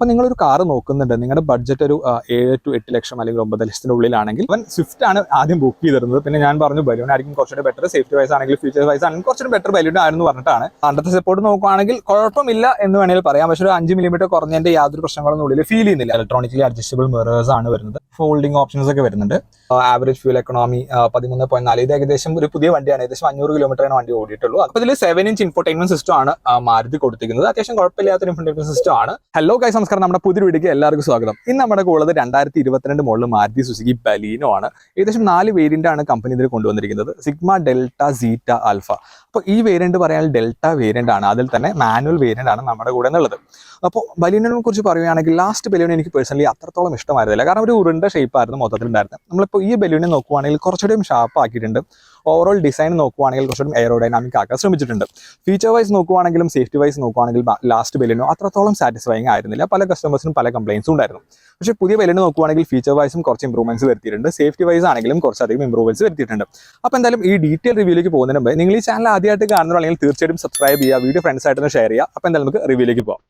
അപ്പോൾ നിങ്ങളൊരു കാർ നോക്കുന്നുണ്ട്, നിങ്ങളുടെ ബഡ്ജറ്റ് ഒരു 7 to 8 ലക്ഷം അല്ലെങ്കിൽ 9 ലക്ഷത്തിന്റെ ഉള്ളിലാണെങ്കിൽ അവൻ സ്വിഫ്റ്റ് ആണ് ആദ്യം ബുക്ക് ചെയ്തിരുന്നത്. പിന്നെ ഞാൻ പറഞ്ഞു ബലൂൺ ആയിരിക്കും കുറച്ചുകൂടി ബെറ്റർ, സേഫ്റ്റി വൈസ് ആണെങ്കിൽ ഫീച്ചർ വൈസ് ആണെങ്കിൽ കുറച്ചുകൂടി ബെറ്റർ ബലൂൺ ആയിരുന്നു പറഞ്ഞിട്ടാണ്. അണ്ടത്തെ സപ്പോർട്ട് നോക്കുകയാണെങ്കിൽ കുഴപ്പമില്ല എന്ന് വേണമെങ്കിൽ പറയാം. പക്ഷേ ഒരു 5 മില്ലിമീറ്റർ കുറഞ്ഞതിന്റെ യാതൊരു പ്രശ്നങ്ങളൊന്നും ഉള്ളിൽ ഫീൽ ചെയ്യുന്നില്ല. ഇലക്ട്രോണിക്കലി അഡ്ജസ്റ്റബിൾ മിറേഴ്സ് ആണ് വരുന്നത്, ഫോൾഡിംഗ് ഓപ്ഷൻസ് ഒക്കെ വരുന്നുണ്ട്. Average fuel economy 13.4. ഇത് ഏകദേശം ഒരു പുതിയ വണ്ടിയാണ്, ഏകദേശം 500 കിലോമീറ്ററാണ് വണ്ടി ഓടിയിട്ടുള്ളൂ. അപ്പോൾ ഇതിൽ 7-inch ഇൻഫോർടൈൻമെന്റ് സിസ്റ്റം ആണ് മാരുതി കൊടുത്തിരിക്കുന്നത്. അത്യാവശ്യം കുഴപ്പമില്ലാത്തൊരു ഇൻഫോർടൈൻമെന്റ് സിസ്റ്റം ആണ്. ഹലോ ഗൈസ്, നമസ്കാരം. നമ്മുടെ പുതിയ വീഡിയോക്ക് എല്ലാവർക്കും സ്വാഗതം. ഇന്ന് നമ്മുടെ ഉള്ളത് 2022 മോഡൽ മാരുതി സുസുക്കി ബലീനോ ആണ്. ഏകദേശം 4 വേരിയന്റ് ആണ് കമ്പനി ഇതിൽ കൊണ്ടുവന്നിരിക്കുന്നത്: സിഗ്മ, ഡെൽറ്റ, സീറ്റ, ആൽഫ. അപ്പോൾ ഈ വേരിയന്റ് പറയാൻ ഡെൽറ്റ വേരിയന്റ് ആണ്, അതിൽ തന്നെ മാനുവൽ വേരിയന്റ് ആണ് നമ്മുടെ കൂടെ എന്നുള്ളത്. അപ്പോൾ ബലീനോനെ കുറിച്ച് പറയുകയാണെങ്കിൽ ലാസ്റ്റ് ബലൂൺ എനിക്ക് പേഴ്സണലി അത്രത്തോളം ഇഷ്ടമായിരുന്നില്ല. കാരണം ഒരു ഉരുണ്ട ഷേപ്പായിരുന്നു മൊത്തത്തിൽ ഉണ്ടായിരുന്നത്. നമ്മളിപ്പോൾ ഈ ബലൂണിനെ നോക്കുവാണെങ്കിൽ കുറച്ചുകൂടിയും ഷാർപ്പ് ആക്കിയിട്ടുണ്ട്. ഓവറോൾ ഡിസൈൻ നോക്കുവാണെങ്കിൽ കുറച്ചുകൂടി എയറോഡൈനാമിക് ആക്കാൻ ശ്രമിച്ചിട്ടുണ്ട്. ഫീച്ചർ വൈസ് നോക്കുവാണെങ്കിലും സേഫ്റ്റി വൈസ് നോക്കുവാണെങ്കിൽ ലാസ്റ്റ് ബലൂണോ അത്രത്തോളം സാറ്റിസ്ഫൈങ് ആയിരുന്നില്ല. പല കസ്റ്റമേഴ്സിനും പല കംപ്ലയിൻസും ഉണ്ടായിരുന്നു. പക്ഷേ പുതിയ ബലൂൺ നോക്കുവാണെങ്കിൽ ഫീച്ചർ വൈസും കുറച്ച് ഇംപ്രൂവ്മെന്റ്സ് വരുത്തിയിട്ടുണ്ട്, സേഫ്റ്റി വൈസ് ആണെങ്കിലും കുറച്ചധികം ഇംപ്രൂവ്മെന്റ്സ് വരുത്തിയിട്ടുണ്ട്. അപ്പോൾ എന്തായാലും ഈ ഡീറ്റെയിൽ റിവ്യൂലേക്ക് പോകുന്നതിന് മുമ്പ് നിങ്ങൾ ഈ ചാനൽ ആദ്യമായിട്ട് കാണുന്നതാണെങ്കിൽ തീർച്ചയായിട്ടും സബ്സ്ക്രൈബ് ചെയ്യുക, വീഡിയോ ഫ്രണ്ട്സ് ആയിട്ടൊന്ന് ഷെയർ ചെയ്യുക. അപ്പോൾ എന്തായാലും നമുക്ക് റിവ്യൂലേക്ക് പോകാം.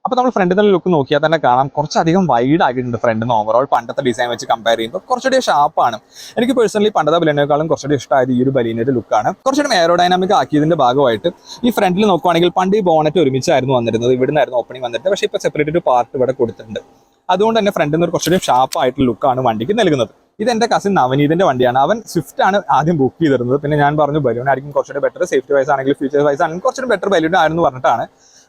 അപ്പോൾ നമ്മൾ ഫ്രണ്ടിൽ നിന്ന് ലുക്ക് നോക്കിയാൽ തന്നെ കാണാം കുറച്ചധികം വൈഡ് ആക്കിയിട്ടുണ്ട് ഫ്രണ്ടിൽ നിന്ന്. ഓവറോൾ പണ്ടത്തെ ഡിസൈൻ വെച്ച് കമ്പയർ ചെയ്യുമ്പോൾ കുറച്ചുകൂടി ഷാർപ്പാണ്. എനിക്ക് പേഴ്സണലി പണ്ടത്തെ ബലീനേക്കാളും കുറച്ചുകൂടി ഇഷ്ടമായത് ഈ ഒരു ബലീനയുടെ ലുക്കാണ്. കുറച്ചുകൂടി എയറോഡൈനാമിക് ആക്കിയതിന്റെ ഭാഗമായിട്ട് ഈ ഫ്രണ്ടിൽ നോക്കുവാണെങ്കിൽ പണ്ട് ഈ ബോണറ്റ് ഒരുമിച്ചായിരുന്നു വന്നിരുന്നത്, ഇവിടുന്നായിരുന്നു ഓപ്പണിംഗ് വന്നിട്ട്. പക്ഷേ ഇപ്പോൾ സെപ്പറേറ്റ് ഒരു പാർട്ട് ഇവിടെ കൊടുത്തിട്ടുണ്ട്. അതുകൊണ്ട് തന്നെ ഫ്രണ്ടിൽ നിന്ന് ഒരു കുറച്ചുകൂടി ഷാർപ്പായിട്ടുള്ള ലുക്കാണ് വണ്ടിക്ക് നൽകുന്നത്. ഇത് എൻ്റെ കസിൻ നവനീതിന്റെ വണ്ടിയാണ്. അവൻ സ്വിഫ്റ്റ് ആണ് ആദ്യം ബുക്ക് ചെയ്തിരുന്നത്. പിന്നെ ഞാൻ പറഞ്ഞു ബലൂൺ ആയിരിക്കും കുറച്ചുകൂടി ബെറ്റർ, സേഫ്റ്റി വൈസ് ആണെങ്കിൽ ഫീച്ചർ വൈസ് ആണെങ്കിൽ കുറച്ചുകൂടി ബെറ്റർ ബലൂൺ ആയിരുന്നു പറഞ്ഞിട്ടാണ്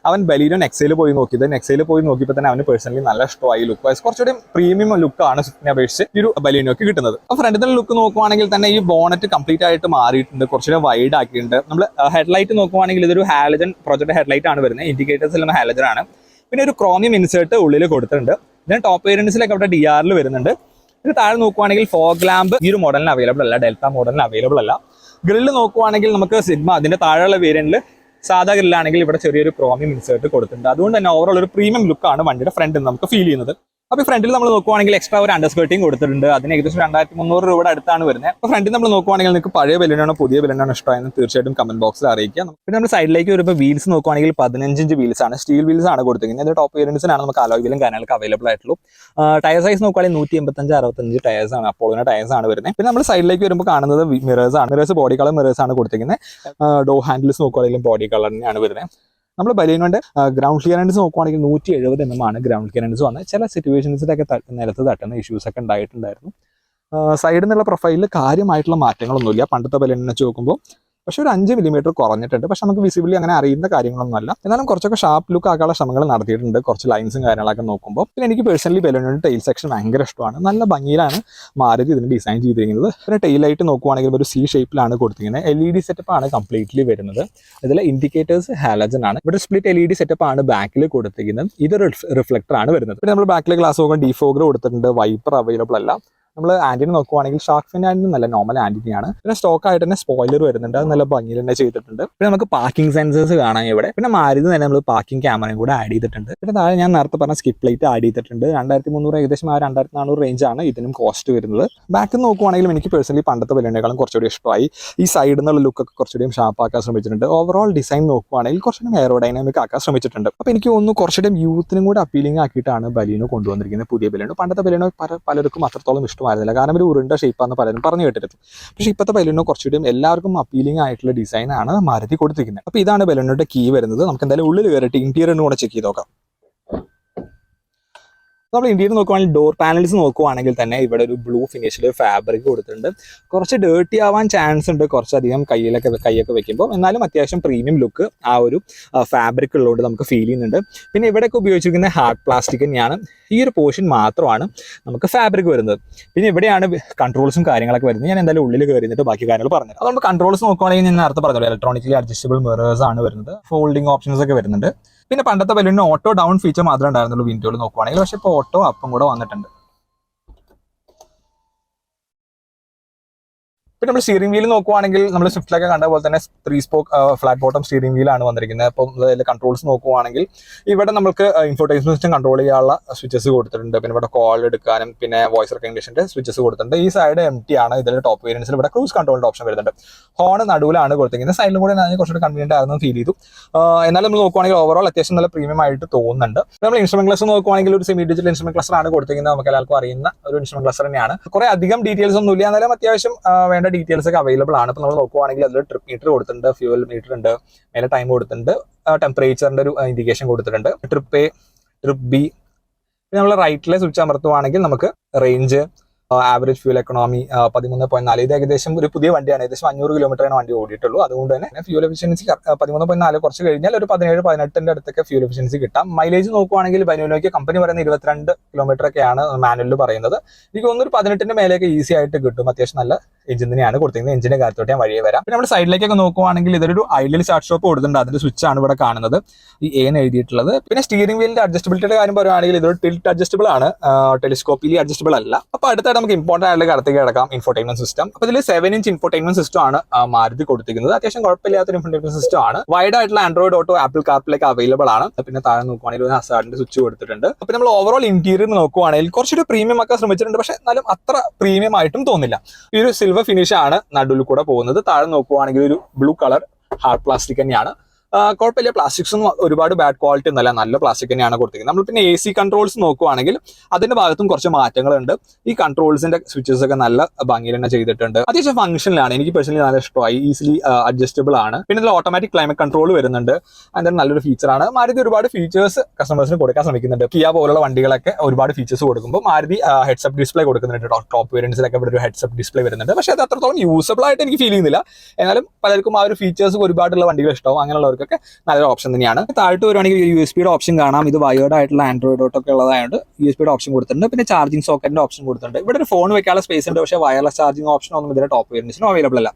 അവൻ ബലീനോ നെക്സയിൽ പോയി നോക്കിയത്. നെക്സയിൽ പോയി നോക്കിയപ്പോൾ തന്നെ അവന് പേഴ്സണലി നല്ല ഇഷ്ടമായി. ലുക്ക് വൈസ് കുറച്ചുകൂടി പ്രീമിയം ലുക്കാണ് സ്വിഫ്റ്റിനെ അപേക്ഷിച്ച് ഈ ഒരു ബലീനോക്ക് കിട്ടുന്നത്. അപ്പോൾ ഫ്രണ്ടിൽ ലുക്ക് നോക്കുവാണെങ്കിൽ തന്നെ ഈ ബോണറ്റ് കംപ്ലീറ്റ് ആയിട്ട് മാറിയിട്ടുണ്ട്, കുറച്ചുകൂടി വൈഡ് ആക്കിയിട്ടുണ്ട്. നമ്മൾ ഹെഡ്ലൈറ്റ് നോക്കുവാണെങ്കിൽ ഇതൊരു ഹാലജൻ പ്രൊജക്ട് ഹെഡ്ലൈറ്റ് ആണ് വരുന്നത്. ഇൻഡിക്കേറ്റേഴ്സ് എല്ലാം ഹാലജൻ ആണ്. പിന്നെ ഒരു ക്രോമിയം ഇൻസേർട്ട് ഉള്ളിൽ കൊടുത്തിട്ടുണ്ട്. ഇതിന് ടോപ്പ് വേരിയൻസിലൊക്കെ അവിടെ DRL വരുന്നുണ്ട്. ഇത് താഴെ നോക്കുവാണെങ്കിൽ ഫോഗ് ലാമ്പ് ഈ ഒരു മോഡലിന് അവൈലബിൾ അല്ല, ഡെൽറ്റ മോഡലിന് അവൈലബിൾ അല്ല. ഗ്രില്ല് നോക്കുവാണെങ്കിൽ നമുക്ക് സിഗ്മ അതിന്റെ താഴെയുള്ള വേരിയന്റിൽ സാധാ ഗ്രില്ലാണെങ്കിൽ ഇവിടെ ചെറിയൊരു ക്രോമിയം ഇൻസേർട്ട് കൊടുത്തിട്ടുണ്ട്. അതുകൊണ്ട് തന്നെ ഓവറോൾ ഒരു പ്രീമിയം ലുക്കാണ് വണ്ടിയുടെ ഫ്രണ്ടിൽ നമുക്ക് ഫീൽ ചെയ്യുന്നത്. അപ്പോൾ ഫ്രണ്ടിൽ നമ്മൾ നോക്കുവാണെങ്കിൽ എക്സ്ട്രാ ഒരു അണ്ടർസ്കേർട്ടിങ് കൊടുത്തിട്ടുണ്ട്. അതിന് ഏകദേശം 2300 രൂപയുടെ അടുത്താണ് വരുന്നത്. അപ്പോൾ ഫ്രണ്ടിൽ നമ്മൾ നോക്കുവാണെങ്കിൽ നിങ്ങൾക്ക് പഴയ ബലൂണാണോ പുതിയ ബലൂണാണോ ഇഷ്ടമായെന്ന് തീർച്ചയായിട്ടും കമന്റ് ബോക്സിൽ അറിയിക്കാം. പിന്നെ നമ്മൾ സൈഡിലേക്ക് വരുമ്പോൾ വീൽസ് നോക്കുവാണെങ്കിൽ 15-inch വീൽസ് ആണ്, സ്റ്റീൽ വീൽസ് ആണ് കൊടുത്തിരിക്കുന്നത്. ഇത് ടോപ്പ് വേരിയൻസിനാണ് നമുക്ക് അലോയ് വീലും കാര്യങ്ങളൊക്കെ അവൈലബിൾ ആയിട്ടുള്ളൂ. ടയർ സൈസ് നോക്കുവാണെങ്കിൽ 185-65 ടയേഴ്സ് ആണ്, അപ്പോളോയുടെ ടയേഴ്സ് ആണ് വരുന്നത്. പിന്നെ നമ്മൾ സൈഡിലേക്ക് വരുമ്പോൾ കാണുന്നത് മിറേഴ്സ് ആണ്. മിറേഴ്സ് ബോഡി കളർ മിറേഴ്സ് ആണ് കൊടുത്തിരിക്കുന്നത്. ഡോർ ഹാൻഡിൽസ് നോക്കുവാണെങ്കിലും ബോഡി കളർ തന്നെയാണ് വരുന്നത്. നമ്മൾ ബലീനോന്റെ ഗ്രൗണ്ട് ക്ലിയറൻസ് നോക്കുവാണെങ്കിൽ 170 mm ആണ് ഗ്രൗണ്ട് ക്ലിയറൻസ് വന്നത്. ചില സിറ്റുവേഷൻസിലൊക്കെ നിലത്ത് തട്ടുന്ന ഇഷ്യൂസ് ഒക്കെ ഉണ്ടായിട്ടുണ്ടായിരുന്നു. സൈഡിൽ നിന്നുള്ള പ്രൊഫൈലിൽ കാര്യമായിട്ടുള്ള മാറ്റങ്ങളൊന്നുമില്ല പണ്ടത്തെ ബലീനെ വെച്ച് നോക്കുമ്പോൾ. പക്ഷേ ഒരു 5 മില്ലിമീറ്റർ കുറഞ്ഞിട്ടുണ്ട്. പക്ഷെ നമുക്ക് വിസിബിളി അങ്ങനെ അറിയുന്ന കാര്യങ്ങളൊന്നുമല്ല. എന്നാലും കുറച്ചൊക്കെ ഷാർപ്പ് ലുക്ക് ആക്കാനുള്ള ശ്രമങ്ങൾ നടത്തിയിട്ടുണ്ട്, കുറച്ച് ലൈൻസും കാര്യങ്ങളൊക്കെ നോക്കുമ്പോൾ. പിന്നെ എനിക്ക് പേഴ്സണലി ബലൂണിന്റെ ടെയിൽ സെക്ഷൻ ഭയങ്കര ഇഷ്ടമാണ്. നല്ല ഭംഗിയിലാണ് മാരുതി ഇതിന് ഡിസൈൻ ചെയ്തിരിക്കുന്നത്. പിന്നെ ടെയിൽ ലൈറ്റ് നോക്കുവാണെങ്കിൽ ഒരു C ഷേപ്പിലാണ് കൊടുത്തിരിക്കുന്നത്. LED സെറ്റപ്പ് ആണ് കംപ്ലീറ്റ്ലി വരുന്നത്. ഇതിൽ ഇൻഡിക്കേറ്റേഴ്സ് ഹാലജൻ ആണ്. ഇവിടെ സ്പ്ലിറ്റ് LED സെറ്റപ്പ് ആണ് ബാക്കിൽ കൊടുത്തിരിക്കുന്നത്. ഇത് റിഫ്ലക്ടർ ആണ് വരുന്നത്. പിന്നെ നമ്മൾ ബാക്കിലെ ഗ്ലാസ് നോക്കാൻ ഡിഫോഗർ കൊടുത്തിട്ടുണ്ട്. വൈപ്പർ അവൈലബിൾ അല്ല. നമ്മൾ ആന്റിന നോക്കുവാണെങ്കിൽ ഷാർക്ക് ഫിൻ ആന്റിന് നല്ല നോർമൽ ആന്റിനയാണ്. പിന്നെ സ്റ്റോക്ക് ആയിട്ട് തന്നെ സ്പോയിലർ വരുന്നുണ്ട്, അത് നല്ല ഭംഗിയിൽ തന്നെ ചെയ്തിട്ടുണ്ട്. പിന്നെ നമുക്ക് പാർക്കിംഗ് സെൻസേഴ്സ് കാണാം ഇവിടെ. പിന്നെ മാരുതി തന്നെ നമ്മൾ പാർക്കിംഗ് ക്യാമറയും കൂടെ ആഡ് ചെയ്തിട്ടുണ്ട്. പിന്നെ താഴെ ഞാൻ നേരത്തെ പറഞ്ഞ സ്കിപ്പ് ലൈറ്റ് ആഡ് ചെയ്തിട്ടുണ്ട്. 2300 ഏകദേശം 2400 റേഞ്ചാണ് ഇതിനും കോസ്റ്റ് വരുന്നത്. ബാക്കിൽ നോക്കുവാണെങ്കിലും എനിക്ക് പേഴ്സണലി പണ്ടത്തെ ബലൂണിനേക്കാളും കുറച്ചുകൂടി ഇഷ്ടമായി. ഈ സൈഡിൽ നിന്നുള്ള ലുക്കൊക്കെ കുറച്ചുകൂടിയും ഷാർപ്പ് ആക്കാൻ ശ്രമിച്ചിട്ടുണ്ട്. ഓവറോൾ ഡിസൈൻ നോക്കുവാണെങ്കിൽ കുറച്ചുകൂടി എയറോഡൈനാമിക് ആക്കാൻ ശ്രമിച്ചിട്ടുണ്ട്. അപ്പോൾ എനിക്ക് ഒന്ന് കുറച്ചുകൂടി യൂത്തിനും കൂടി അപ്പീലിംഗ് ആക്കിയിട്ടാണ് ബലീനോ കൊണ്ടുവന്നിരിക്കുന്നത്, പുതിയ ബലൂൺ. പണ്ടത്തെ ബലൂണോ പലർക്കും അത്രത്തോളം ഇഷ്ടമായിരുന്നില്ല, കാരണം ഒരു ഉരുണ്ട ഷേപ്പാന്ന് പലരും പറഞ്ഞു കേട്ടിരുന്നു. പക്ഷേ ഇപ്പോഴത്തെ ബലൂണോ കുറച്ചുകൂടിയും എല്ലാവർക്കും അപ്പീലിംഗ് ആയിട്ടുള്ള ഡിസൈനാണ് മാരുതി കൊടുത്തിരിക്കുന്നത്. അപ്പോൾ ഇതാണ് ബലൂണിന്റെ കീ വരുന്നത്. നമുക്ക് എന്തായാലും ഉള്ളിൽ കയറിയിട്ട് ഇന്റീരിയറിന് കൂടെ ചെക്ക് ചെയ്ത് നോക്കാം. നമ്മൾ ഇന്ത്യയിൽ നോക്കുവാണെങ്കിൽ ഡോർ പാനൽസ് നോക്കുവാണെങ്കിൽ തന്നെ ഇവിടെ ഒരു ബ്ലൂ ഫിനിഷിൽ ഫാബ്രിക് കൊടുത്തിട്ടുണ്ട്. കുറച്ച് ഡേർട്ടി ആവാൻ ചാൻസ് ഉണ്ട് കുറച്ചധികം കൈയൊക്കെ വെക്കുമ്പോൾ, എന്നാലും അത്യാവശ്യം പ്രീമിയം ലുക്ക് ആ ഒരു ഫാബ്രിക് ഉള്ളതുകൊണ്ട് നമുക്ക് ഫീൽ ചെയ്യുന്നുണ്ട്. പിന്നെ ഇവിടെയൊക്കെ ഉപയോഗിച്ചിരിക്കുന്ന ഹാർഡ് പ്ലാസ്റ്റിക് തന്നെയാണ്. ഈ ഒരു പോർഷൻ മാത്രമാണ് നമുക്ക് ഫാബ്രിക് വരുന്നത്. പിന്നെ ഇവിടെയാണ് കൺട്രോൾസും കാര്യങ്ങളൊക്കെ വരുന്നത്. ഞാൻ എന്തായാലും ഉള്ളിൽ കയറിയിട്ട് ബാക്കി കാര്യങ്ങൾ പറഞ്ഞു. അപ്പോൾ നമ്മൾ കൺട്രോൾസ് നോക്കുവാണെങ്കിൽ ഞാൻ നേരത്തെ പറഞ്ഞല്ലോ, ഇലക്ട്രോണിക്കലി അഡ്ജസ്റ്റബിൾ മിറേഴ്സ് ആണ് വരുന്നത്. ഫോൾഡിംഗ് ഓപ്ഷൻസ് ഒക്കെ വരുന്നുണ്ട്. പിന്നെ പണ്ടത്തെ ബലൂണിന് ഓട്ടോ ഡൗൺ ഫീച്ചർ മാത്രമേ ഉണ്ടായിരുന്നുള്ളൂ വിൻഡോയിൽ നോക്കുവാണെങ്കിൽ. പക്ഷേ ഇപ്പോൾ ഓട്ടോ അപ്പും കൂടെ വന്നിട്ടുണ്ട്. പിന്നെ നമ്മൾ സ്റ്റിയറിംഗ് വീൽ നോക്കുവാണെങ്കിൽ നമ്മൾ സ്വിഫ്റ്റിലൊക്കെ കണ്ട പോലെ തന്നെ 3 സ്പോക്ക് ഫ്ലാറ്റ് ബോട്ടം സ്റ്റിയറിംഗ് വീലാണ് വന്നിരിക്കുന്നത്. അപ്പം അതിൽ കൺട്രോൾസ് നോക്കുവാണെങ്കിൽ ഇവിടെ നമുക്ക് ഇൻഫോർടൈൻമെന്റ് സിസ്റ്റം കൺട്രോൾ ചെയ്യാനുള്ള സ്വിച്ചസ് കൊടുത്തിട്ടുണ്ട്. പിന്നെ ഇവിടെ കോൾ എടുക്കാനും പിന്നെ വോയിസ് റെക്കഗ്നിഷന്റെ സ്വിച്ചസ് കൊടുത്തിട്ടുണ്ട്. ഈ സൈഡ് എംടി ആണ്. ഇതിൽ ടോപ്പ് വേരിയൻസിൽ ഇവിടെ ക്രൂസ് കൺട്രോളിന്റെ ഓപ്ഷൻ വരുന്നുണ്ട്. ഹോൺ നടുവിലാണ് കൊടുത്തിരിക്കുന്നത്. സൈഡിലും കൂടെ കുറച്ചുകൂടി കൺവീനിയന്റ് ആയിരുന്നു ഫീൽ ചെയ്തു. എന്നാലും നമ്മൾ നോക്കുവാണെങ്കിൽ ഓവറോൾ അത്യാവശ്യം നല്ല പ്രീമിയം ആയിട്ട് തോന്നുന്നുണ്ട്. നമ്മൾ ഇൻസ്ട്രുമെന്റ് ക്ലസ്റ്റർ നോക്കുവാണെങ്കിൽ ഒരു സെമി ഡിജിറ്റൽ ഇൻസ്ട്രുമെന്റ് ക്ലസ്റ്റർ ആണ് കൊടുത്തിരിക്കുന്നത്. നമുക്ക് എല്ലാവർക്കും അറിയുന്ന ഒരു ഇൻസ്ട്രുമെന്റ് ക്ലസ്റ്റർ തന്നെയാണ്. കുറെ അധികം ഡീറ്റെയിൽസ് ഒന്നും ഇല്ല, എന്നാലും അത്യാവശ്യം വേണ്ട ഡീറ്റെയിൽസ് ഒക്കെ അവൈലബിൾ ആണ്. ഇപ്പോൾ നമ്മൾ നോക്കുവാണെങ്കിൽ അതിൽ ട്രിപ്പ് മീറ്റർ കൊടുത്തിട്ടുണ്ട്, ഫ്യൂവൽ മീറ്റർ ഉണ്ട്, മേലെ ടൈം കൊടുത്തിട്ടുണ്ട്, ടെമ്പറേച്ചറിന്റെ ഒരു ഇൻഡിക്കേഷൻ കൊടുത്തിട്ടുണ്ട്, ട്രിപ്പ് എ, ട്രിപ്പ് ബി. പിന്നെ നമ്മൾ റൈറ്റിലെ സ്വിച്ച് അമർത്തുവാണെങ്കിൽ നമുക്ക് റേഞ്ച്, ആവറേജ് ഫ്യൂൽ എക്കണോമി 13.4. ഇത് ഏകദേശം ഒരു പുതിയ വണ്ടിയാണ്. ഏകദേശം 500 കിലോമീറ്ററാണ് വണ്ടി ഓടിയിട്ടുള്ളൂ. അതുകൊണ്ട് തന്നെ ഫ്യൂൽ എഫിഷ്യൻസി 13.4 കുറച്ച് കഴിഞ്ഞാൽ ഒരു 17-18 അടുത്തൊക്കെ ഫ്യൂൽ എഫിഷ്യൻസി കിട്ടാം. മൈലേജ് നോക്കുവാണെങ്കിൽ ബനോയ്ക്ക് കമ്പനി പറയുന്ന 22 കിലോമീറ്റർ ഒക്കെയാണ് മാനുവലിൽ പറയുന്നത്. എനിക്ക് തോന്നുന്നു 18 മേലേക്ക് ഈസി ആയിട്ട് കിട്ടും. അത്യാവശ്യം നല്ല എഞ്ചിൻ തന്നെയാണ് കൊടുത്തിരിക്കുന്നത്. എഞ്ചിന്റെ കാര്യത്തോട്ട് ഞാൻ വഴിയെ വരാം. പിന്നെ നമ്മുടെ സൈഡിലേക്കൊക്കെ നോക്കുവാണെങ്കിൽ ഇതൊരു ഐഡിയൽ സ്റ്റാർട്ട് സ്റ്റോപ്പ് കൊടുത്തിട്ടുണ്ട്. അതിന്റെ സ്വിച്ച് ആണ് ഇവിടെ കാണുന്നത്, ഈ എന്ന് എഴുതിയിട്ടുള്ളത്. പിന്നെ സ്റ്റിയറിംഗ് വീലിന്റെ അഡ്ജസ്റ്റബിലിറ്റിയുടെ കാര്യം പറയുകയാണെങ്കിൽ ഇതൊരു ടിൽറ്റ് അഡ്ജസ്റ്റബിൾ ആണ്, ടെലിസ്കോപ്പിലി അഡ്ജസ്റ്റബിൾ അല്ല. അപ്പൊ അടുത്ത നമുക്ക് ഇമ്പോർട്ടന്റ് ആയിട്ടുള്ള കാര്യത്തേക്ക് കിടക്കാം, ഇൻഫോർടൈൻമെന്റ് സിസ്റ്റം. അപ്പൊ ഇതിൽ 7 ഇഞ്ച് ഇൻഫോർടൈൻമെന്റ് സിസ്റ്റം ആണ് മാരുതി കൊടുത്തിരിക്കുന്നത്. അത്യാവശ്യം കുഴപ്പമില്ലാത്തൊരു ഇൻഫോർടൈൻമെന്റ് സിസ്റ്റം ആണ്. വൈഡ് ആയിട്ടുള്ള ആൻഡ്രോയിഡ് ഓട്ടോ, ആപ്പിൾ കാർപ്ലേക്ക് അവൈലബിൾ ആണ്. പിന്നെ താഴെ നോക്കുവാണെങ്കിൽ ഹസാർഡിന്റെ സ്വിച്ച് കൊടുത്തിട്ടുണ്ട്. അപ്പൊ നമ്മൾ ഓവറോൾ ഇന്റീരിയർ നോക്കുവാണെങ്കിൽ കുറച്ചൊരു പ്രീമിയം ഒക്കെ ശ്രമിച്ചിട്ടുണ്ട്, പക്ഷെ എന്നാലും അത്ര പ്രീമിയം ആയിട്ടും തോന്നില്ല. ഈ ഒരു സിൽവർ ഫിനിഷ് ആണ് നടുവിൽ കൂടെ പോകുന്നത്. താഴെ നോക്കുവാണെങ്കിൽ ഒരു ബ്ലൂ കളർ ഹാർഡ് പ്ലാസ്റ്റിക് തന്നെയാണ്. കുഴപ്പമില്ല, പ്ലാസ്റ്റിക്സ് ഒന്നും ഒരുപാട് ബാഡ് ക്വാളിറ്റി ഒന്നല്ല, നല്ല പ്ലാസ്റ്റിക് തന്നെയാണ് കൊടുത്തിരിക്കുന്നത്. നമ്മൾ പിന്നെ AC കൺട്രോൾസ് നോക്കുവാണെങ്കിൽ അതിന്റെ ഭാഗത്തും കുറച്ച് മാറ്റങ്ങളുണ്ട്. ഈ കൺട്രോൾസിന്റെ സ്വിച്ചസ് ഒക്കെ നല്ല ഭംഗിയിൽ തന്നെ ചെയ്തിട്ടുണ്ട്. അത്യാവശ്യം ഫംഗ്ഷനിലാണ്. എനിക്ക് പേഴ്സണലി നല്ല ഇഷ്ടമായി. ഈസിലി അഡ്ജസ്റ്റബിൾ ആണ്. പിന്നെ ഇതിൽ ഓട്ടോമാറ്റിക് ക്ലൈമറ്റ് കൺട്രോൾ വരുന്നുണ്ട്. അതിന്റെ നല്ലൊരു ഫീച്ചറാണ്. മാരുതി ഒരുപാട് ഫീച്ചേഴ്സ് കസ്റ്റമേഴ്സിന് കൊടുക്കാൻ ശ്രമിക്കുന്നുണ്ട്. കിയ പോലുള്ള വണ്ടികളൊക്കെ ഒരുപാട് ഫീച്ചേഴ്സ് കൊടുക്കുമ്പോൾ മാരുതി ഹെഡ്സപ്പ് ഡിസ്പ്ലേ കൊടുക്കുന്നുണ്ട്. ടോപ്പ് വേരിയൻസിലൊക്കെ ഇവിടെ ഒരു ഹെഡ്സപ്പ് ഡിസ്പ്ലേ വരുന്നുണ്ട്. പക്ഷേ അത് അത്രത്തോളം യൂസബിൾ ആയിട്ട് എനിക്ക് ഫീൽ ചെയ്യുന്നില്ല. എന്നാലും പലർക്കും ആ ഒരു ഫീച്ചേഴ്സ് ഒരുപാടുള്ള വണ്ടികൾ ഇഷ്ടവും. അങ്ങനെയുള്ളവർക്ക് നല്ലൊരു ഓപ്ഷൻ തന്നെയാണ്. താഴോട്ട് വരുവാണെങ്കിൽ USB ഓപ്ഷൻ കാണാം. ഇത് വയേർഡ് ആയിട്ടുള്ള ആൻഡ്രോയിഡ് ഓട്ടോ ഒക്കെ ഉള്ളതായത് USB ഓപ്ഷൻ കൊടുത്തിട്ടുണ്ട്. പിന്നെ ചാർജിങ് സോക്കറ്റിന്റെ ഓപ്ഷൻ കൊടുത്തിട്ടുണ്ട്. ഇവിടെ ഒരു ഫോൺ വെക്കാനുള്ള സ്പേസ് ഉണ്ട്, പക്ഷേ വയർലെസ് ചാർജിങ് ഓപ്ഷൻ ഒന്നും ഇതിന്റെ ടോപ്പ് വേരിയന്റ്സിനും അവൈലബിൾ അല്ല.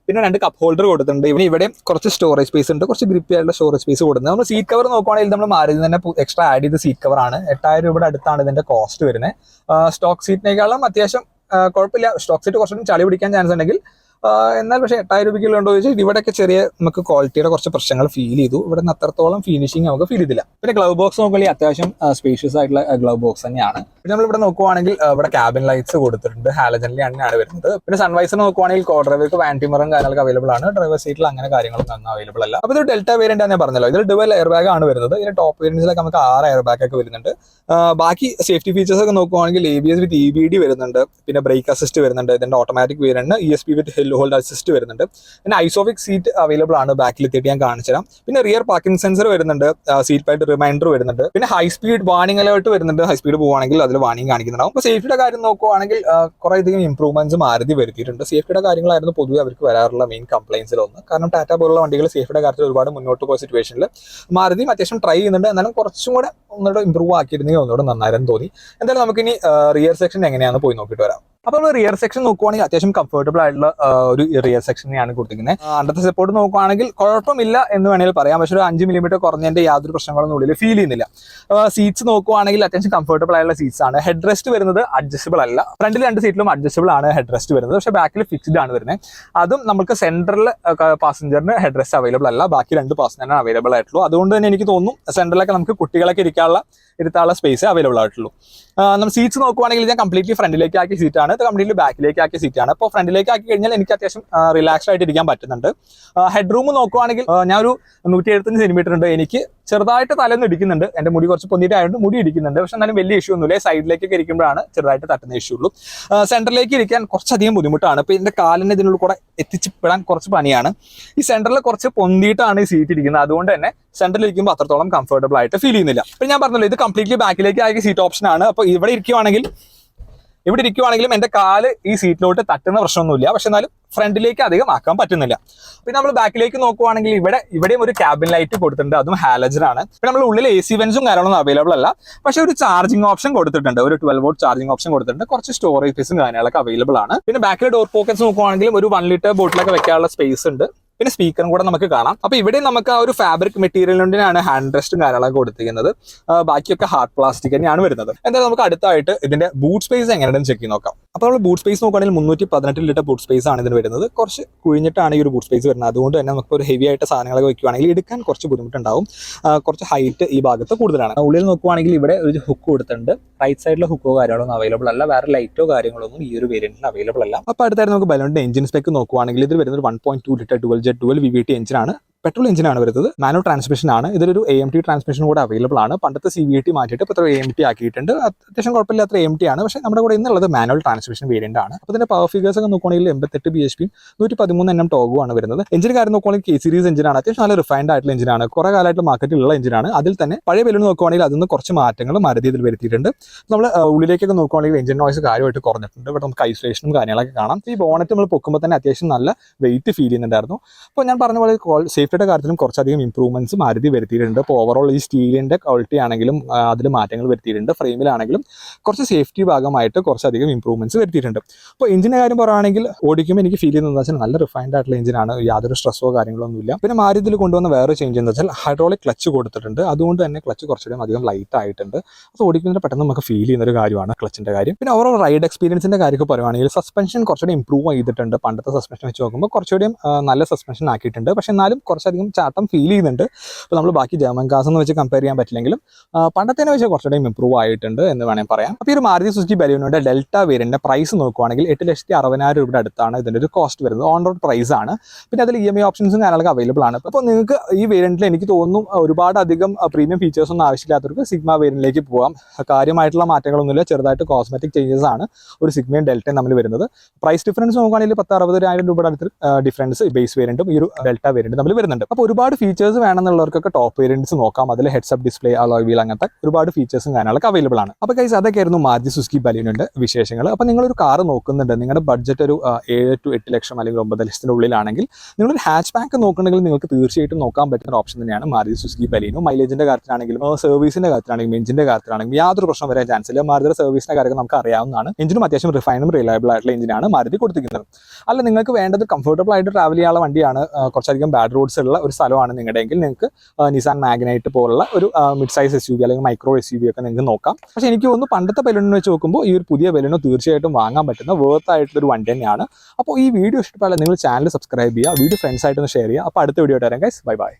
പിന്നെ 2 കപ്പ് ഹോൾഡർ കൊടുത്തിട്ടുണ്ട്. ഇവിടെ കുറച്ച് സ്റ്റോറേജ് സ്പേസ് ഉണ്ട്, കുറച്ച് ഗ്രിപ്പി ആയിട്ടുള്ള സ്റ്റോറേജ് സ്പേസ് കൊടുക്കുന്നത്. നമ്മൾ സീറ്റ് കവർ നോക്കുവാണെങ്കിൽ നമ്മൾ മാരുതി തന്നെ എക്സ്ട്രാ ആഡ് ചെയ്ത സീറ്റ് കവർ ആണ്. 8000 രൂപയുടെ അടുത്താണ് ഇതിന്റെ കോസ്റ്റ് വരുന്നത്. സ്റ്റോക്ക് സീറ്റിനേക്കാളും അത്യാവശ്യം കുഴപ്പമില്ല. സ്റ്റോക്ക് സീറ്റ് കുറച്ചും ചളി പിടിക്കാൻ ചാൻസ് ഉണ്ടെങ്കിൽ എന്നാൽ പക്ഷേ 8000 രൂപയ്ക്കുള്ള ഉണ്ടോ ചോദിച്ചാൽ ഇവിടെയൊക്കെ ചെറിയ നമുക്ക് ക്വാളിറ്റിയുടെ കുറച്ച് പ്രശ്നങ്ങൾ ഫീൽ ചെയ്തു. ഇവിടെ നിന്ന് അത്രത്തോളം ഫിനിഷിങ് നമുക്ക് ഫീൽ ചെയ്തില്ല. പിന്നെ ഗ്ലൗ ബോക്സ് നോക്കുകയാണെങ്കിൽ അത്യാവശ്യം സ്പേഷ്യസ് ആയിട്ടുള്ള ഗ്ലൗ ബോക്സ് തന്നെയാണ്. പിന്നെ നമ്മളിവിടെ നോക്കുവാണെങ്കിൽ ഇവിടെ ക്യാബിൻ ലൈറ്റ്സ് കൊടുത്തിട്ടുണ്ട്. ഹാലജനിലെ ആണ് വരുന്നത്. പിന്നെ സൺവൈസർ നോക്കുവാണെങ്കിൽ കോ ഡ്രൈവർക്ക് വാൻറ്റിമറും കാര്യങ്ങളൊക്കെ അവൈലബിൾ ആണ്. ഡ്രൈവർ സീറ്റിൽ അങ്ങനെ കാര്യങ്ങളൊന്നും ഒന്നും അവൈലബിൾ അല്ല. അപ്പോൾ ഇത് ഡെൽറ്റ വേരിയന്റ് ഞാൻ പറഞ്ഞല്ലോ. ഇതിൽ ഡുവൽ എയർ ബാഗ് ആണ് വരുന്നത്. ഇതിന്റെ ടോപ്പ് വേരിയൻസിലൊക്കെ നമുക്ക് 6 എയർ ബാഗ് ഒക്കെ വരുന്നുണ്ട്. ബാക്കി സേഫ്റ്റി ഫീച്ചേഴ്സ് ഒക്കെ നോക്കുവാണെങ്കിൽ ABS വിത്ത് EBD വരുന്നുണ്ട്. പിന്നെ ബ്രേക്ക് അസിസ്റ്റ് വരുന്നുണ്ട്. ഇതിന്റെ ഓട്ടോമാറ്റിക് വേരിയന്റ് ESP വിത്ത് ഹിൽ ഹോൾഡ് അസിസ്റ്റ് വരുന്നുണ്ട്. പിന്നെ ഐസോഫിക് സീറ്റ് അവൈലബിൾ ആണ്. ബാക്കിൽ എത്തിയിട്ട് ഞാൻ കാണിച്ചു തരാം. പിന്നെ റിയർ പാർക്കിംഗ് സെൻസർ വരുന്നുണ്ട്. സീറ്റ് ബെൽറ്റ് റിമൈൻഡർ വരുന്നുണ്ട്. പിന്നെ ഹൈ സ്പീഡ് വാർണിംഗ് അലേർട്ട് വരുന്നുണ്ട്. ഹൈ സ്പീഡ് പോവുകയാണെങ്കിൽ അതിൽ വാർണിംഗ് കാണിക്കുന്നുണ്ടാവും. അപ്പോൾ സേഫ്റ്റിയുടെ കാര്യം നോക്കുവാണെങ്കിൽ കുറെ അധികം ഇംപ്രൂവ്മെന്റ്സ് മാരുതി വരുത്തിയിട്ടുണ്ട്. സേഫ്റ്റിയുടെ കാര്യങ്ങളായിരുന്നു പൊതുവെ അവർക്ക് വരാറുള്ള മെയിൻ കംപ്ലൈൻസിലൊന്ന്. കാരണം ടാറ്റ പോലുള്ള വണ്ടികൾ സേഫ്റ്റിയുടെ കാര്യത്തിൽ ഒരുപാട് മുന്നോട്ട് പോയ സിറ്റുവേഷനിൽ മാരുതിയും അത്യാവശ്യം ട്രൈ ചെയ്യുന്നുണ്ട്. എന്നാലും കുറച്ചും കൂടെ ഒന്നുകൂടെ ഇംപ്രൂവ് ആക്കിയിരുന്നെങ്കിൽ ഒന്നുകൂടെ നന്നായിരുന്നു തോന്നി. എന്തായാലും നമുക്കിനി റിയർ സെക്ഷൻ എങ്ങനെയാണെന്ന് പോയി നോക്കിയിട്ട് വരാം. അപ്പോൾ നമ്മൾ റിയർ സെക്ഷൻ നോക്കുവാണെങ്കിൽ അത്യാവശ്യം കംഫർട്ടബിൾ ആയിട്ടുള്ള ഒരു റിയർ സെക്ഷൻ തന്നെയാണ് കൊടുത്തിരിക്കുന്നത്. അണ്ടത്തെ സപ്പോർട്ട് നോക്കുവാണെങ്കിൽ കുഴപ്പമില്ല എന്ന് വേണമെങ്കിൽ പറയാം. പക്ഷേ ഒരു 5 മില്ലിമീറ്റർ കുറഞ്ഞതിന്റെ യാതൊരു പ്രശ്നങ്ങളൊന്നും ഉള്ളിൽ ഫീൽ ചെയ്യുന്നില്ല. സീറ്റ്സ് നോക്കുവാണെങ്കിൽ അത്യാവശ്യം കംഫർട്ടബിൾ ആയിട്ടുള്ള സീറ്റ്സ് ആണ്. ഹെഡ് റെസ്റ്റ് വരുന്നത് അഡ്ജസ്റ്റബിൾ അല്ല. ഫ്രണ്ടിൽ 2 സീറ്റിലും അഡ്ജസ്റ്റബിൾ ആണ് ഹെഡ് റെസ്റ്റ് വരുന്നത്. പക്ഷേ ബാക്കിൽ ഫിക്സ്ഡ് ആണ് വരുന്നത്. അതും നമുക്ക് സെൻട്രൽ പാസഞ്ചറിന് ഹെഡ് റെസ്റ്റ് അവൈലബിൾ അല്ല. ബാക്കി 2 പാസഞ്ചറിന് അവൈലബിൾ ആയിട്ടുള്ളൂ. അതുകൊണ്ട് തന്നെ എനിക്ക് തോന്നുന്നു സെൻട്രലൊക്കെ നമുക്ക് കുട്ടികളൊക്കെ ഇരുത്താനുള്ള സ്പേസ് അവൈലബിൾ ആയിട്ടുള്ളൂ. നമ്മൾ സീറ്റ്സ് നോക്കുവാണെങ്കിൽ ഞാൻ കംപ്ലീറ്റ്ലി ഫ്രണ്ടിലേക്ക് ആക്കിയ സീറ്റാണ്. ഇത് കംപ്ലീറ്റ്ലി ബാക്കിലേക്ക് ആക്കിയ സീറ്റാണ്. അപ്പോൾ ഫ്രണ്ടിലേക്ക് ആക്കി കഴിഞ്ഞാൽ എനിക്ക് അത്യാവശ്യം റിലാക്സ്ഡ് ആയിട്ട് ഇരിക്കാൻ പറ്റുന്നുണ്ട്. ഹെഡ് റൂം നോക്കുവാണെങ്കിൽ ഞാൻ ഒരു 175 സെന്റിമീറ്റർ ഉണ്ട്. എനിക്ക് ചെറുതായിട്ട് തലന്ന് ഇടിക്കുന്നുണ്ട്. എൻ്റെ മുടി കുറച്ച് പൊന്തിയിട്ടായതുകൊണ്ട് മുടി ഇടിക്കുന്നുണ്ട്. പക്ഷെ എന്നാലും വലിയ ഇഷ്യൂ ഒന്നുമില്ല. സൈഡിലേക്കൊക്കെ ഇരിക്കുമ്പോഴാണ് ചെറുതായിട്ട് തട്ടുന്ന ഇഷ്യൂ ഉള്ളൂ. സെന്ററിലേക്ക് ഇരിക്കാൻ കുറച്ചധികം ബുദ്ധിമുട്ടാണ്. ഇപ്പോൾ ഇതിൻ്റെ കാലിൻ്റെ ഇതിനുള്ളിൽ കൂടെ എത്തിച്ചിപ്പെടാൻ കുറച്ച് പണിയാണ്. ഈ സെന്ററിൽ കുറച്ച് പൊന്തിയിട്ടാണ് ഈ സീറ്റ് ഇരിക്കുന്നത്. അതുകൊണ്ട് തന്നെ സെന്ററിൽ ഇരിക്കുമ്പോൾ അത്രത്തോളം കംഫർട്ടബിൾ ആയിട്ട് ഫീൽ ചെയ്യുന്നില്ല. അപ്പോൾ ഞാൻ പറഞ്ഞല്ലോ, ഇത് കംപ്ലീറ്റ്ലി ബാക്കിലേക്ക് ആക്കിയ സീറ്റ് ഓപ്ഷൻ ആണ്. അപ്പോൾ ഇവിടെ ഇരിക്കുവാണെങ്കിലും എൻ്റെ കാല് ഈ സീറ്റിലോട്ട് തട്ടുന്ന പ്രശ്നമൊന്നുമില്ല. പക്ഷെ എന്നാലും ഫ്രണ്ടിലേക്ക് അധികം ആക്കാൻ പറ്റുന്നില്ല. പിന്നെ നമ്മൾ ബാക്കിലേക്ക് നോക്കുവാണെങ്കിൽ ഇവിടെയും ഒരു ക്യാബിൻ ലൈറ്റ് കൊടുത്തിട്ടുണ്ട്. അതും ഹാലജൻ ആണ്. പിന്നെ നമ്മൾ ഉള്ളിൽ AC വെന്റ്സും കാര്യങ്ങളൊന്നും അവൈലബിൾ അല്ല. പക്ഷെ ഒരു ചാർജിങ് ഓപ്ഷൻ കൊടുത്തിട്ടുണ്ട്. ഒരു 12 വോൾട്ട് ചാർജിങ് ഓപ്ഷൻ കൊടുത്തിട്ടുണ്ട്. കുറച്ച് സ്റ്റോറേജ് സ്പേസും കാര്യങ്ങളൊക്കെ അവൈലബിൾ ആണ്. പിന്നെ ബാക്കിലെ ഡോർ പോക്കറ്റ്സ് നോക്കുവാണെങ്കിലും ഒരു 1 ലിറ്റർ ബോട്ടിലൊക്കെ വെക്കാനുള്ള സ്പേസ് ഉണ്ട്. പിന്നെ സ്പീക്കറും കൂടെ നമുക്ക് കാണാം. അപ്പോൾ ഇവിടെ നമുക്ക് ആ ഒരു ഫാബ്രിക് മെറ്റീരിയൽ കൊണ്ടാണ് ഹാൻഡ് റെസ്റ്റും കാര്യങ്ങളൊക്കെ കൊടുത്തിരിക്കുന്നത്. ബാക്കിയൊക്കെ ഹാർഡ് പ്ലാസ്റ്റിക് തന്നെയാണ് വരുന്നത്. എന്തായാലും നമുക്ക് അടുത്തായിട്ട് ഇതിന്റെ ബൂട്ട് സ്പേസ് എങ്ങനെയാണെന്ന് ചെക്ക് ചെയ്ത് നോക്കാം. അപ്പോൾ നമ്മൾ ബൂട്ട് സ്പേസ് നോക്കുകയാണെങ്കിൽ 318 ലിറ്റർ ബൂട്ട് സ്പേസ് ആണ് ഇതിന് വരുന്നത്. കുറച്ച് കുഴിഞ്ഞിട്ടാണ് ഈ ഒരു ബൂട്ട് സ്പേസ് വരുന്നത്. അതുകൊണ്ട് തന്നെ നമുക്ക് ഒരു ഹെവി ആയിട്ട് സാധനങ്ങളൊക്കെ വെക്കുകയാണെങ്കിൽ എടുക്കാൻ കുറച്ച് ബുദ്ധിമുട്ടുണ്ടാവും. കുറച്ച് ഹൈറ്റ് ഈ ഭാഗത്ത് കൂടുതലാണ്. ഉള്ളിൽ നോക്കുവാണെങ്കിൽ ഇവിടെ ഒരു ഹുക്ക് കൊടുത്തിട്ടുണ്ട്. റൈറ്റ് സൈഡിലെ ഹുക്കോ കാര്യങ്ങളൊന്നും അവൈലബിൾ അല്ല. വേറെ ലൈറ്റോ കാര്യങ്ങളൊന്നും ഈ ഒരു വേരിയന്റിൽ അവൈലബിൾ അല്ല. അപ്പോൾ അടുത്തായിട്ട് നമുക്ക് ബലൂണിന്റെ എഞ്ചിൻ സ്പെക്ക് നോക്കുവാണെങ്കിൽ ഇതിൽ വരുന്നത് 1.2 ലിറ്റർ dual VVT എഞ്ചിനാണ്. പെട്രോൾ എഞ്ചിനാണ് വരുന്നത്. മാനുവൽ ട്രാൻസ്മിഷൻ ആണ്. ഇതിലൊരു AMT ട്രാൻസ്മിഷൻ കൂടെ അവൈലബിൾ ആണ്. പണ്ടത്തെ CVT മാറ്റിയിട്ട് ഇപ്പോൾ AMT ആക്കിയിട്ടുണ്ട്. അത്യാവശ്യം കുഴപ്പമില്ലാത്ത AMT ആണ്. പക്ഷേ നമ്മുടെ കൂടെ ഇന്നുള്ളത് മാനുവൽ ട്രാൻസ്മിഷൻ വേരിയന്റ് ആണ്. അപ്പോൾ ഇതിന്റെ പവർ ഫിഗേഴ്സ് ഒക്കെ നോക്കുകയാണെങ്കിൽ 88 bhp 113 Nm ടോഗും ആണ് വരുന്നത്. എഞ്ചിൻ കാര്യം നോക്കുകയാണെങ്കിൽ K സീരീസ് എഞ്ചിനാണ്. അത്യാവശ്യം നല്ല റിഫൈൻഡ് ആയിട്ടുള്ള എഞ്ചിനാണ്. കുറേ കാലമായിട്ട് മാർക്കറ്റിലുള്ള എഞ്ചിനാണ്. അതിൽ തന്നെ പഴയ ബലൂൺ നോക്കുകയാണെങ്കിൽ അതിൽ നിന്ന് കുറച്ച് മാറ്റങ്ങൾ മാരുതി ഇതിൽ വരുത്തിയിട്ടുണ്ട്. നമ്മൾ ഉള്ളിലേക്കൊക്കെ നോക്കുകയാണെങ്കിൽ എഞ്ചിൻ നോയ്സ് കാര്യമായിട്ട് കുറഞ്ഞിട്ടുണ്ട്. ഇവിടെ നമുക്ക് ഐസൊലേഷനും കാര്യങ്ങളൊക്കെ കാണാം. ഈ ബോണറ്റ് നമ്മൾ പൊക്കുമ്പോൾ തന്നെ അത്യാവശ്യം നല്ല വെയിറ്റ് ഫീൽ ചെയ്യുന്നുണ്ടായിരുന്നു. അപ്പോൾ ഞാൻ പറഞ്ഞ പോലെ സേഫ്റ്റിയുടെ കാര്യത്തിലും കുറച്ചധികം ഇംപ്രൂവ്മെന്റ്സ് മാരുതി വരുത്തിയിട്ടുണ്ട്. അപ്പോൾ ഓവറോൾ ഈ സ്റ്റീലിന്റെ ക്വാളിറ്റി ആണെങ്കിലും അതിൽ മാറ്റങ്ങൾ വരുത്തിയിട്ടുണ്ട്. ഫ്രെയിമിലാണെങ്കിലും കുറച്ച് സേഫ്റ്റി ഭാഗമായിട്ട് കുറച്ചധികം ഇംപ്രൂവ്മെന്റ്സ് വരുത്തിയിട്ടുണ്ട്. അപ്പോൾ എഞ്ചിന്റെ കാര്യം പറയുകയാണെങ്കിൽ ഓടിക്കുമ്പോൾ എനിക്ക് ഫീൽ ചെയ്യുന്നത് വെച്ചാൽ നല്ല റിഫൈൻഡ് ആയിട്ടുള്ള എഞ്ചിനാണ്. യാതൊരു സ്ട്രെസ്സോ കാര്യങ്ങളോ ഒന്നുമില്ല. പിന്നെ മാരുതിയിൽ കൊണ്ടുവന്ന വേറെ ചേഞ്ച് എന്ന് വെച്ചാൽ ഹൈഡ്രോളിക് ക്ലച്ച് കൊടുത്തിട്ടുണ്ട്. അതുകൊണ്ട് തന്നെ ക്ലച്ച് കുറച്ചുകൂടി അധികം ലൈറ്റ് ആയിട്ടുണ്ട്. അപ്പോൾ ഓടിക്കുന്നതിന് പെട്ടെന്ന് നമുക്ക് ഫീൽ ചെയ്യുന്ന ഒരു കാര്യമാണ് ക്ലച്ചിന്റെ കാര്യം. പിന്നെ ഓവറോൾ റൈഡ് എക്സ്പീരിയൻസിന്റെ കാര്യമൊക്കെ പറയുകയാണെങ്കിൽ സസ്പെൻഷൻ കുറച്ചുകൂടി ഇംപ്രൂവ് ചെയ്തിട്ടുണ്ട്. പണ്ടത്തെ സസ്പെൻഷൻ വെച്ച് നോക്കുമ്പോൾ കുറച്ചുകൂടി നല്ല സസ്പെൻഷൻ ആക്കിയിട്ടുണ്ട്. പക്ഷെ എന്നാലും കുറച്ചധികം ചാട്ടം ഫീൽ ചെയ്യുന്നുണ്ട്. അപ്പോൾ നമ്മൾ ബാക്കി ജർമ്മൻ കാർസ് എന്ന് വെച്ച് കമ്പയർ ചെയ്യാൻ പറ്റില്ലെങ്കിലും പണ്ടത്തേനെ വെച്ച് കുറച്ചുകൂടി ഇംപ്രൂവ് ആയിട്ടുണ്ട് എന്ന് വേണമെങ്കിൽ പറയാം. അപ്പോൾ ഈ ഒരു മാരുതി സുസുക്കി ബലൂണിന്റെ ഡെൽറ്റ വേരിയന്റിന്റെ പ്രൈസ് നോക്കുവാണെങ്കിൽ 8,60,000 രൂപയുടെ അടുത്താണ് ഇതിന്റെ ഒരു കോസ്റ്റ് വരുന്നത്. ഓൺ റോഡ് പ്രൈസ് ആണ്. പിന്നെ അതിൽ EMI ഓപ്ഷൻസും കാര്യങ്ങളൊക്കെ അവൈലബിൾ ആണ്. അപ്പോൾ നിങ്ങൾക്ക് ഈ വേരിയന്റിൽ എനിക്ക് തോന്നുന്നു ഒരുപാട് അധികം പ്രീമിയം ഫീച്ചേഴ്സ് ഒന്നും ആവശ്യമില്ലാത്തവർക്ക് സിഗ്മ വേരിയന്റിലേക്ക് പോകാം. കാര്യമായിട്ടുള്ള മാറ്റങ്ങളൊന്നുമില്ല. ചെറുതായിട്ട് കോസ്മെറ്റിക് ചേഞ്ചസ് ആണ് ഒരു സിഗ്മയും ഡെൽറ്റയും തമ്മിൽ വരുന്നത്. പ്രൈസ് ഡിഫറൻസ് നോക്കുകയാണെങ്കിൽ 10,60,000 രൂപയുടെ അടുത്ത് ഡിഫറൻസ് ബേസ് വേരിയന്റും ഈ ഒരു ഡെൽറ്റ വേരിയന്റും തമ്മിൽ വരുന്നുണ്ട്. അപ്പോൾ ഒരുപാട് ഫീച്ചേഴ്സ് വേണമെന്നുള്ളവർക്കൊക്കെ ടോപ്പ് വേരിയന്റ്സ് നോക്കാം. അതിൽ ഹെഡ്സപ്പ് ഡിസ്പ്ലേ, അലോയ് വീൽ, അങ്ങനത്തെ ഒരുപാട് ഫീച്ചേഴ്സും കാര്യങ്ങളൊക്കെ അവൈലബിൾ ആണ്. അപ്പോൾ ഗൈസ് അതൊക്കെയായിരുന്നു മാരുതി സുസുക്കി ബലൂണിന്റെ വിശേഷങ്ങൾ. അപ്പോൾ നിങ്ങളൊരു കാർ നോക്കുന്നുണ്ട്, നിങ്ങളുടെ ബഡ്ജറ്റ് ഒരു 7 to 8 ലക്ഷം അല്ലെങ്കിൽ 9 ലക്ഷത്തിന്റെ ഉള്ളിലാണെങ്കിൽ നിങ്ങളൊരു ഹാച്ച് ബാക്ക് നോക്കുന്നുണ്ടെങ്കിൽ നിങ്ങൾക്ക് തീർച്ചയായിട്ടും നോക്കാൻ പറ്റുന്ന ഓപ്ഷൻ തന്നെയാണ് മാരുതി സുസുക്കി ബലീനോ. മൈലേജിന്റെ കാര്യത്തിലാണെങ്കിലും സർവീസിന്റെ കാര്യത്തിലാണെങ്കിലും എഞ്ചിന്റെ കാര്യത്തിലാണെങ്കിലും യാതൊരു പ്രശ്നം വരാൻ ചാൻസ് ഇല്ല. മാരുതിയുടെ സർവീസിന്റെ കാര്യങ്ങൾ നമുക്ക് അറിയാവുന്നതാണ്. എഞ്ചിനും അത്യാവശ്യം റിഫൈനും റിലയബിൾ ആയിട്ടുള്ള എഞ്ചിനാണ് മാരുതി കൊടുത്തിരിക്കുന്നത്. അല്ല നിങ്ങൾക്ക് വേണ്ടത് കംഫർട്ടബിൾ ആയിട്ട് ട്രാവൽ ചെയ്യാനുള്ള വണ്ടിയാണ്, കുറച്ചധികം ബാഡ് റോഡ്സ് ഉള്ള ഒരു സ്ഥലമാണ് നിങ്ങളുടെയെങ്കിൽ നിങ്ങൾക്ക് നിസാൻ മാഗ്നൈറ്റ് പോലുള്ള ഒരു മിഡ് സൈസ് SUV അല്ലെങ്കിൽ മൈക്രോ SUV ഒക്കെ നിങ്ങൾക്ക് നോക്കാം. പക്ഷേ എനിക്ക് തോന്നുന്നു പണ്ടത്തെ ബലൂണിനെ വെച്ച് നോക്കുമ്പോൾ ഈ ഒരു പുതിയ ബലൂണോ തീർച്ചയായിട്ടും വാങ്ങാൻ പറ്റുന്ന വേർത്ത് ആയിട്ടുള്ള ഒരു വണ്ടി തന്നെയാണ്. അപ്പോൾ ഈ വീഡിയോ ഇഷ്ടപ്പെട്ടാൽ നിങ്ങൾ ചാനൽ സബ്സ്ക്രൈബ് ചെയ്യുക, വീഡിയോ ഫ്രണ്ട്സ് ആയിട്ടൊന്ന് ഷെയർ ചെയ്യുക. അപ്പോൾ അടുത്ത വീഡിയോ ആയിട്ട് വരാം ഗൈസ്. Bye bye.